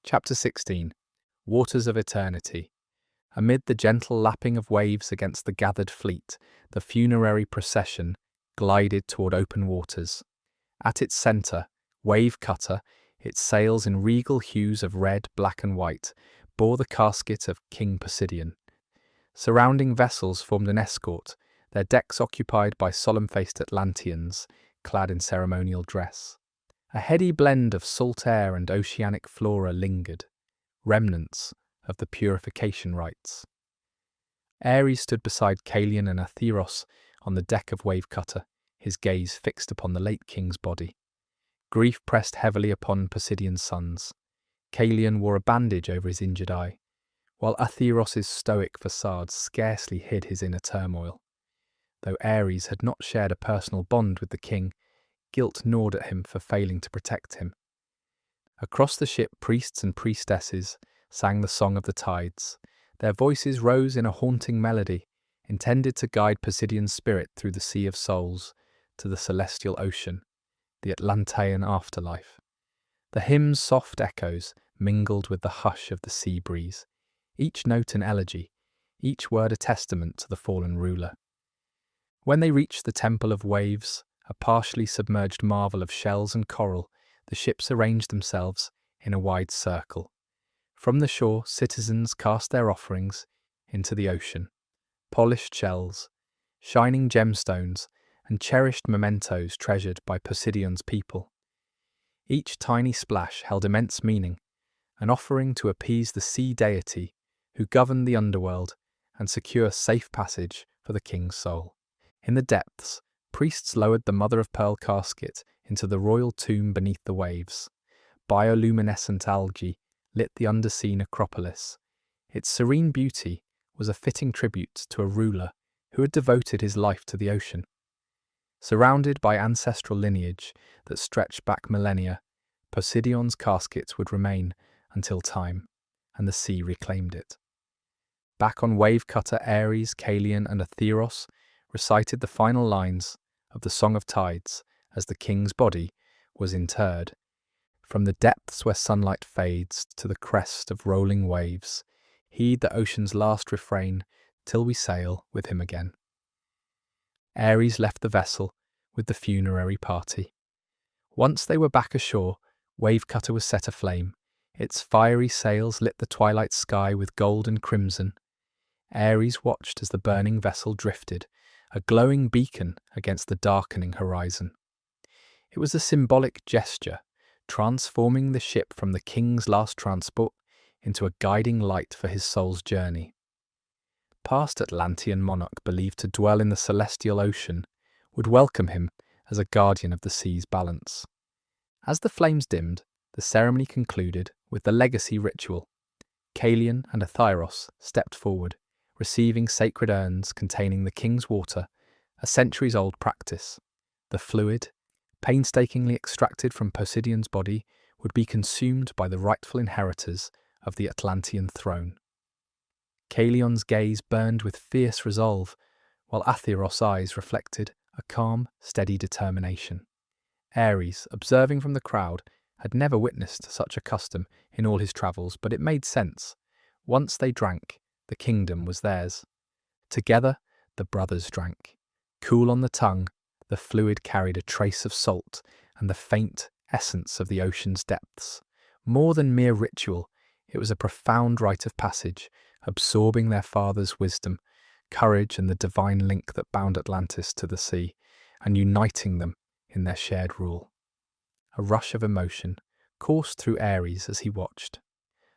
Chapter 16. Waters of Eternity. Amid the gentle lapping of waves against the gathered fleet, the funerary procession glided toward open waters. At its centre, Wave Cutter, its sails in regal hues of red, black and white, bore the casket of King Poseidon. Surrounding vessels formed an escort, their decks occupied by solemn-faced Atlanteans, clad in ceremonial dress. A heady blend of salt air and oceanic flora lingered, remnants of the purification rites. Ares stood beside Calion and Atheros on the deck of Wave Cutter, his gaze fixed upon the late king's body. Grief pressed heavily upon Poseidon's sons. Calion wore a bandage over his injured eye, while Atheros' stoic facade scarcely hid his inner turmoil. Though Ares had not shared a personal bond with the king, guilt gnawed at him for failing to protect him. Across the ship, priests and priestesses sang the song of the tides. Their voices rose in a haunting melody, intended to guide Poseidon's spirit through the sea of souls to the celestial ocean, the Atlantean afterlife. The hymn's soft echoes mingled with the hush of the sea breeze, each note an elegy, each word a testament to the fallen ruler. When they reached the Temple of Waves, a partially submerged marvel of shells and coral, the ships arranged themselves in a wide circle. From the shore, citizens cast their offerings into the ocean. Polished shells, shining gemstones, and cherished mementos treasured by Poseidon's people. Each tiny splash held immense meaning, an offering to appease the sea deity who governed the underworld and secure safe passage for the king's soul. In the depths, priests lowered the mother-of-pearl casket into the royal tomb beneath the waves. Bioluminescent algae lit the undersea necropolis. Its serene beauty was a fitting tribute to a ruler who had devoted his life to the ocean. Surrounded by ancestral lineage that stretched back millennia, Poseidon's casket would remain until time and the sea reclaimed it. Back on Wave Cutter, Ares, Calion, and Atheros recited the final lines of the Song of Tides as the king's body was interred. From the depths where sunlight fades to the crest of rolling waves, heed the ocean's last refrain till we sail with him again. Ares left the vessel with the funerary party. Once they were back ashore, Wave Cutter was set aflame. Its fiery sails lit the twilight sky with gold and crimson. Ares watched as the burning vessel drifted, a glowing beacon against the darkening horizon. It was a symbolic gesture, transforming the ship from the king's last transport into a guiding light for his soul's journey. Past Atlantean monarch believed to dwell in the celestial ocean would welcome him as a guardian of the sea's balance. As the flames dimmed, the ceremony concluded with the legacy ritual. Calion and Atheros stepped forward, receiving sacred urns containing the king's water, a centuries-old practice. The fluid, painstakingly extracted from Poseidon's body, would be consumed by the rightful inheritors of the Atlantean throne. Calion's gaze burned with fierce resolve, while Atheros' eyes reflected a calm, steady determination. Ares, observing from the crowd, had never witnessed such a custom in all his travels, but it made sense. Once they drank, the kingdom was theirs. Together, the brothers drank. Cool on the tongue, the fluid carried a trace of salt and the faint essence of the ocean's depths. More than mere ritual, it was a profound rite of passage, absorbing their father's wisdom, courage and the divine link that bound Atlantis to the sea, and uniting them in their shared rule. A rush of emotion coursed through Ares as he watched.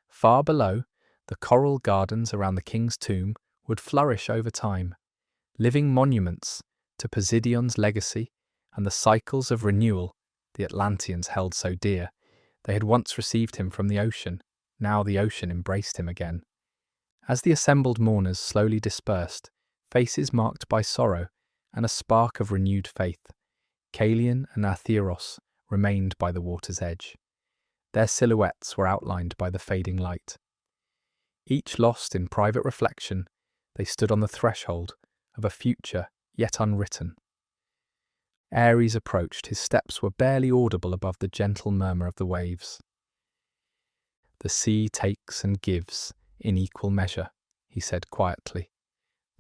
Far below, the coral gardens around the king's tomb would flourish over time, living monuments to Poseidon's legacy and the cycles of renewal the Atlanteans held so dear. They had once received him from the ocean, now the ocean embraced him again. As the assembled mourners slowly dispersed, faces marked by sorrow and a spark of renewed faith, Calion and Atheros remained by the water's edge. Their silhouettes were outlined by the fading light. Each lost in private reflection, they stood on the threshold of a future yet unwritten. Ares approached, his steps were barely audible above the gentle murmur of the waves. The sea takes and gives in equal measure, he said quietly.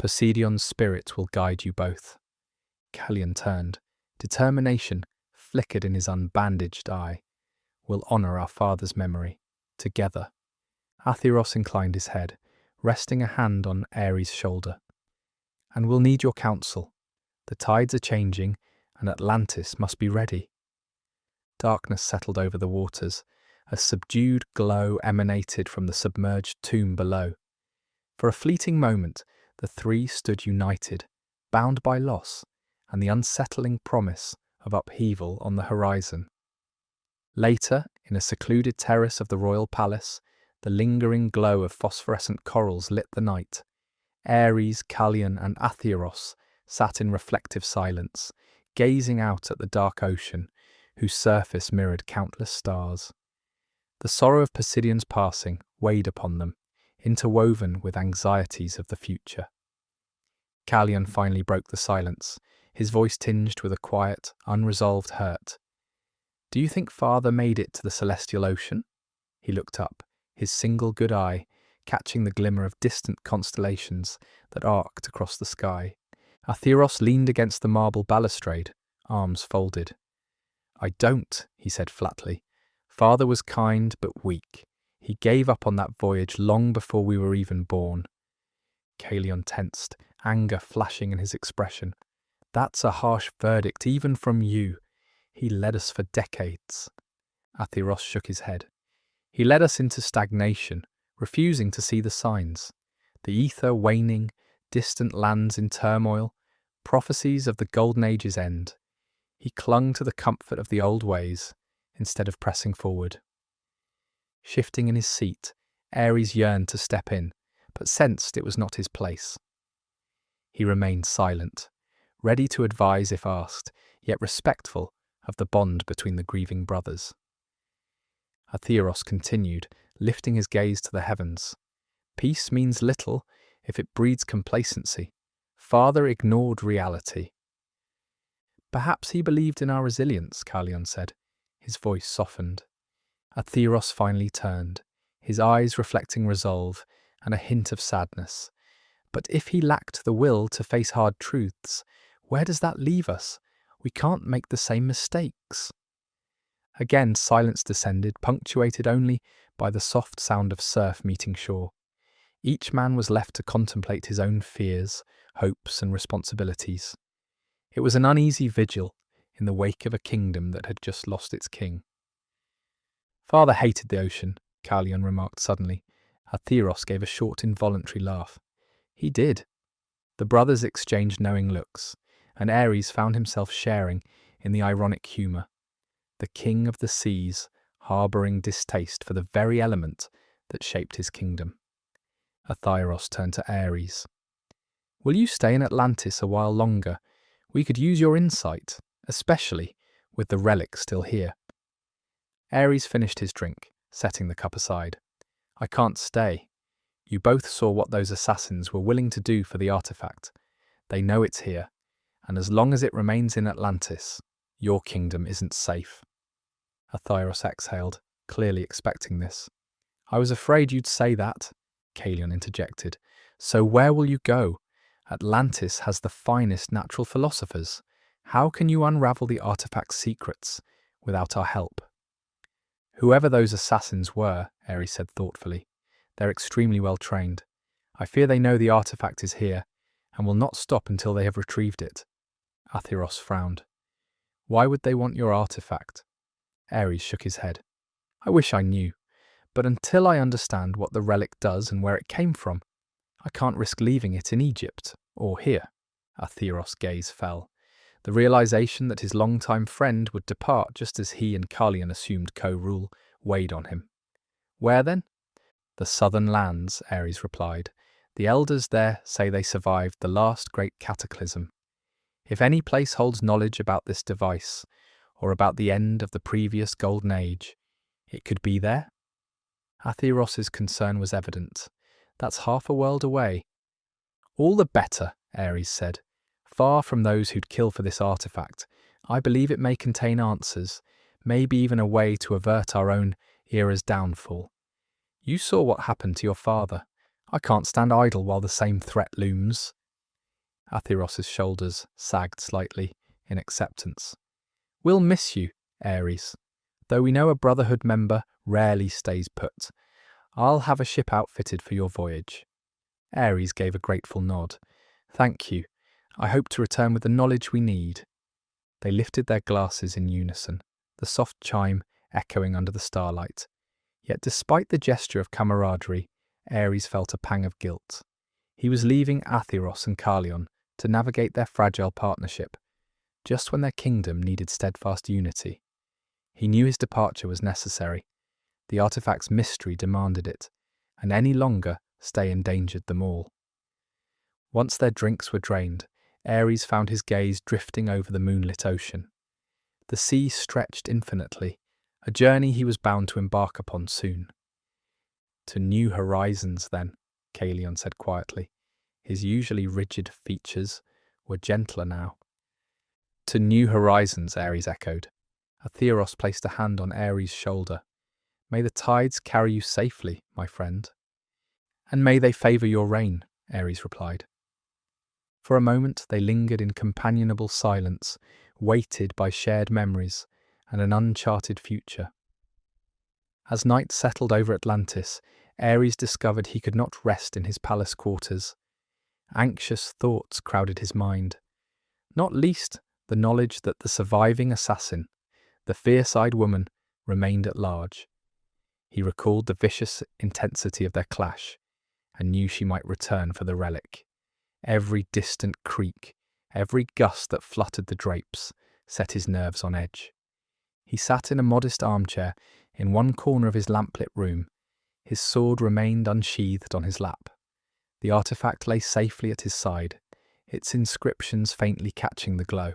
Poseidon's spirit will guide you both. Callion turned. Determination flickered in his unbandaged eye. We'll honour our father's memory, together. Atheros inclined his head, resting a hand on Ares' shoulder. And we'll need your counsel. The tides are changing, and Atlantis must be ready. Darkness settled over the waters. A subdued glow emanated from the submerged tomb below. For a fleeting moment, the three stood united, bound by loss and the unsettling promise of upheaval on the horizon. Later, in a secluded terrace of the royal palace, the lingering glow of phosphorescent corals lit the night. Ares, Callion, and Atheros sat in reflective silence, gazing out at the dark ocean, whose surface mirrored countless stars. The sorrow of Poseidon's passing weighed upon them, interwoven with anxieties of the future. Callion finally broke the silence, his voice tinged with a quiet, unresolved hurt. Do you think Father made it to the celestial ocean? He looked up, his single good eye catching the glimmer of distant constellations that arced across the sky. Atheros leaned against the marble balustrade, arms folded. I don't, he said flatly. Father was kind but weak. He gave up on that voyage long before we were even born. Callion tensed, anger flashing in his expression. That's a harsh verdict even from you. He led us for decades. Atheros shook his head. He led us into stagnation, refusing to see the signs. The ether waning, distant lands in turmoil, prophecies of the Golden Age's end. He clung to the comfort of the old ways, instead of pressing forward. Shifting in his seat, Ares yearned to step in, but sensed it was not his place. He remained silent, ready to advise if asked, yet respectful of the bond between the grieving brothers. Atheros continued, lifting his gaze to the heavens. Peace means little if it breeds complacency. Father ignored reality. Perhaps he believed in our resilience, Callion said. His voice softened. Atheros finally turned, his eyes reflecting resolve and a hint of sadness. But if he lacked the will to face hard truths, where does that leave us? We can't make the same mistakes. Again silence descended, punctuated only by the soft sound of surf meeting shore. Each man was left to contemplate his own fears, hopes, and responsibilities. It was an uneasy vigil in the wake of a kingdom that had just lost its king. Father hated the ocean, Callion remarked suddenly. Atheros gave a short, involuntary laugh. He did. The brothers exchanged knowing looks, and Ares found himself sharing in the ironic humour. The king of the seas, harbouring distaste for the very element that shaped his kingdom. Atheros turned to Ares. Will you stay in Atlantis a while longer? We could use your insight, especially with the relic still here. Ares finished his drink, setting the cup aside. I can't stay. You both saw what those assassins were willing to do for the artifact. They know it's here, and as long as it remains in Atlantis, your kingdom isn't safe. Atheros exhaled, clearly expecting this. I was afraid you'd say that, Callion interjected. So where will you go? Atlantis has the finest natural philosophers. How can you unravel the artifact's secrets without our help? Whoever those assassins were, Ares said thoughtfully, they're extremely well trained. I fear they know the artifact is here, and will not stop until they have retrieved it. Atheros frowned. Why would they want your artifact? Ares shook his head. I wish I knew, but until I understand what the relic does and where it came from, I can't risk leaving it in Egypt, or here. Atheros' gaze fell. The realization that his longtime friend would depart just as he and Callion assumed co-rule weighed on him. Where then? The southern lands, Ares replied. The elders there say they survived the last great cataclysm. If any place holds knowledge about this device, or about the end of the previous golden age, it could be there? Atheros' concern was evident. That's half a world away. All the better, Ares said. Far from those who'd kill for this artifact, I believe it may contain answers, maybe even a way to avert our own era's downfall. You saw what happened to your father. I can't stand idle while the same threat looms. Athyros's shoulders sagged slightly in acceptance. We'll miss you, Ares, though we know a Brotherhood member rarely stays put. I'll have a ship outfitted for your voyage. Ares gave a grateful nod. Thank you. I hope to return with the knowledge we need. They lifted their glasses in unison, the soft chime echoing under the starlight. Yet despite the gesture of camaraderie, Ares felt a pang of guilt. He was leaving Atheros and Carlion to navigate their fragile partnership, just when their kingdom needed steadfast unity. He knew his departure was necessary. The artifact's mystery demanded it, and any longer stay endangered them all. Once their drinks were drained, Ares found his gaze drifting over the moonlit ocean. The sea stretched infinitely, a journey he was bound to embark upon soon. To new horizons, then, Caelion said quietly. His usually rigid features were gentler now. To new horizons, Ares echoed. Atheros placed a hand on Ares' shoulder. May the tides carry you safely, my friend. And may they favour your reign, Ares replied. For a moment they lingered in companionable silence, weighted by shared memories and an uncharted future. As night settled over Atlantis, Ares discovered he could not rest in his palace quarters. Anxious thoughts crowded his mind, not least the knowledge that the surviving assassin, the fierce-eyed woman, remained at large. He recalled the vicious intensity of their clash, and knew she might return for the relic. Every distant creak, every gust that fluttered the drapes, set his nerves on edge. He sat in a modest armchair in one corner of his lamplit room. His sword remained unsheathed on his lap. The artifact lay safely at his side, its inscriptions faintly catching the glow.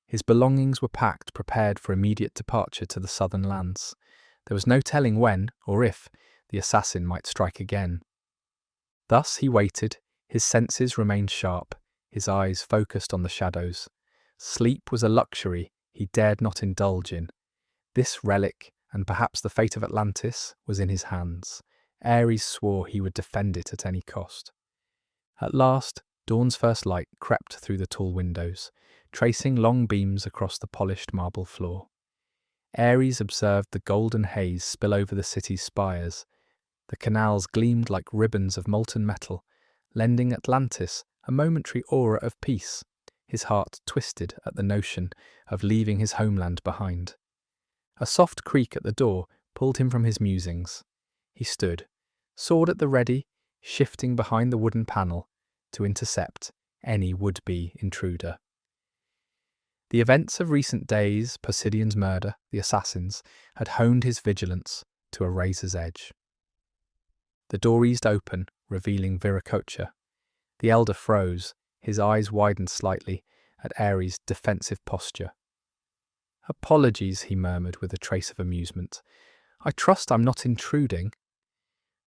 His belongings were packed, prepared for immediate departure to the southern lands. There was no telling when, or if, the assassin might strike again. Thus he waited, his senses remained sharp, his eyes focused on the shadows. Sleep was a luxury he dared not indulge in. This relic, and perhaps the fate of Atlantis, was in his hands. Ares swore he would defend it at any cost. At last, dawn's first light crept through the tall windows, tracing long beams across the polished marble floor. Ares observed the golden haze spill over the city's spires. The canals gleamed like ribbons of molten metal, lending Atlantis a momentary aura of peace. His heart twisted at the notion of leaving his homeland behind. A soft creak at the door pulled him from his musings. He stood, sword at the ready, shifting behind the wooden panel to intercept any would-be intruder. The events of recent days, Posidion's murder, the assassins, had honed his vigilance to a razor's edge. The door eased open, revealing Viracocha. The elder froze, his eyes widened slightly at Ares' defensive posture. Apologies, he murmured with a trace of amusement. I trust I'm not intruding.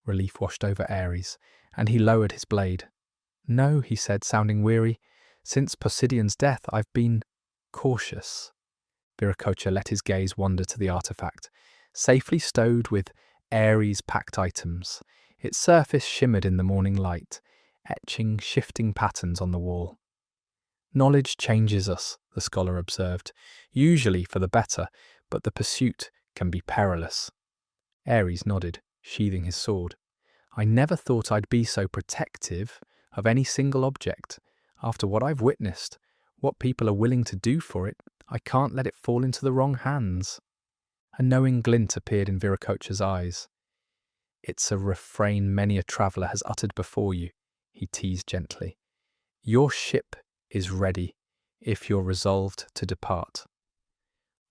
Relief washed over Ares, and he lowered his blade. No, he said, sounding weary. Since Posidion's death, I've been cautious. Viracocha let his gaze wander to the artifact, safely stowed with Ares' packed items. Its surface shimmered in the morning light, etching shifting patterns on the wall. Knowledge changes us, the scholar observed, usually for the better, but the pursuit can be perilous. Ares nodded, sheathing his sword. I never thought I'd be so protective of any single object. After what I've witnessed, what people are willing to do for it, I can't let it fall into the wrong hands. A knowing glint appeared in Viracocha's eyes. It's a refrain many a traveller has uttered before you, he teased gently. Your ship is ready, if you're resolved to depart.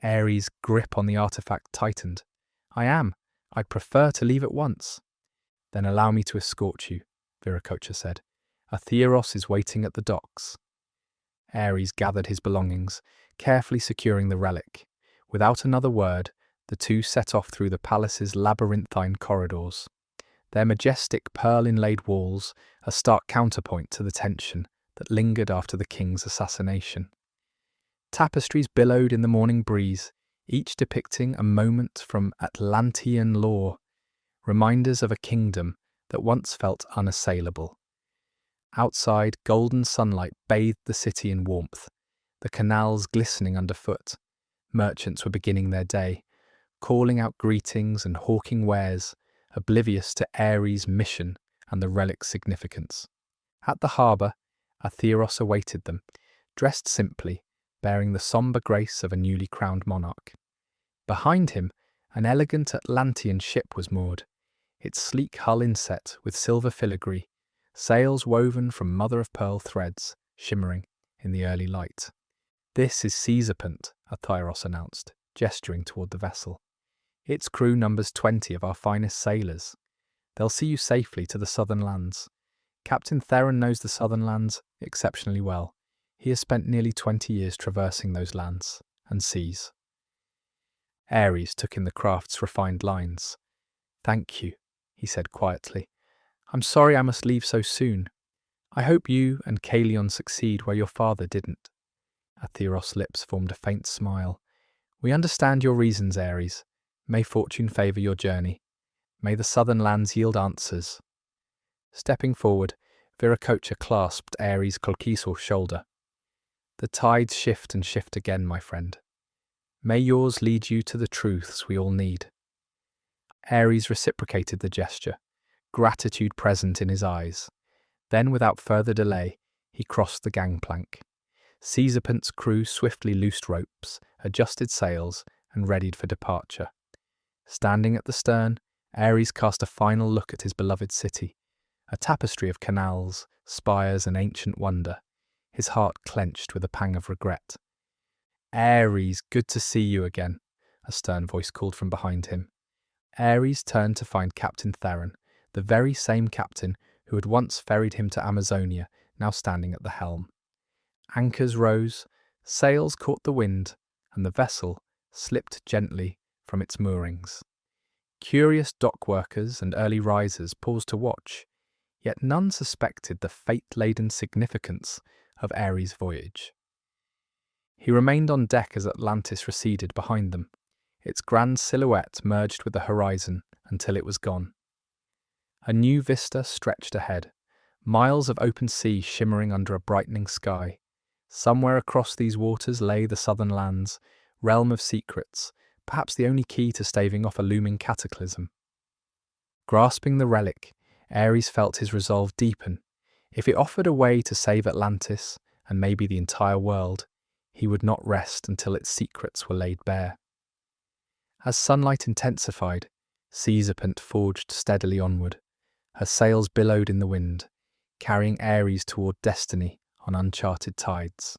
Ares' grip on the artifact tightened. I am. I'd prefer to leave at once. Then allow me to escort you, Viracocha said. Atheros is waiting at the docks. Ares gathered his belongings, carefully securing the relic. Without another word, the two set off through the palace's labyrinthine corridors. Their majestic pearl-inlaid walls a stark counterpoint to the tension that lingered after the king's assassination. Tapestries billowed in the morning breeze, each depicting a moment from Atlantean lore. reminders of a kingdom that once felt unassailable. Outside, golden sunlight bathed the city in warmth, the canals glistening underfoot. Merchants were beginning their day, calling out greetings and hawking wares, oblivious to Ares' mission and the relic's significance. At the harbour, Atheros awaited them, dressed simply, bearing the sombre grace of a newly crowned monarch. Behind him, an elegant Atlantean ship was moored, its sleek hull inset with silver filigree, sails woven from mother-of-pearl threads, shimmering in the early light. "This is Caesarpent," Atheros announced, gesturing toward the vessel. "Its crew numbers 20 of our finest sailors. They'll see you safely to the southern lands. Captain Theron knows the southern lands exceptionally well. He has spent nearly 20 years traversing those lands and seas." Ares took in the craft's refined lines. "Thank you," he said quietly. "I'm sorry I must leave so soon. I hope you and Kalion succeed where your father didn't." Atheros' lips formed a faint smile. "We understand your reasons, Ares. May fortune favour your journey. May the southern lands yield answers." Stepping forward, Viracocha clasped Ares' Kolkisor shoulder. "The tides shift and shift again, my friend. May yours lead you to the truths we all need." Ares reciprocated the gesture, gratitude present in his eyes. Then, without further delay, he crossed the gangplank. Caesarpent's crew swiftly loosed ropes, adjusted sails, and readied for departure. Standing at the stern, Ares cast a final look at his beloved city, a tapestry of canals, spires, and ancient wonder, his heart clenched with a pang of regret. "Ares, good to see you again," a stern voice called from behind him. Ares turned to find Captain Theron, the very same captain who had once ferried him to Amazonia, now standing at the helm. Anchors rose, sails caught the wind, and the vessel slipped gently from its moorings. Curious dock workers and early risers paused to watch, yet none suspected the fate-laden significance of Ares' voyage. He remained on deck as Atlantis receded behind them, its grand silhouette merged with the horizon until it was gone. A new vista stretched ahead, miles of open sea shimmering under a brightening sky. Somewhere across these waters lay the southern lands, realm of secrets, perhaps the only key to staving off a looming cataclysm. Grasping the relic, Ares felt his resolve deepen. If it offered a way to save Atlantis, and maybe the entire world, he would not rest until its secrets were laid bare. As sunlight intensified, Caesarpent forged steadily onward. Her sails billowed in the wind, carrying Ares toward destiny on uncharted tides.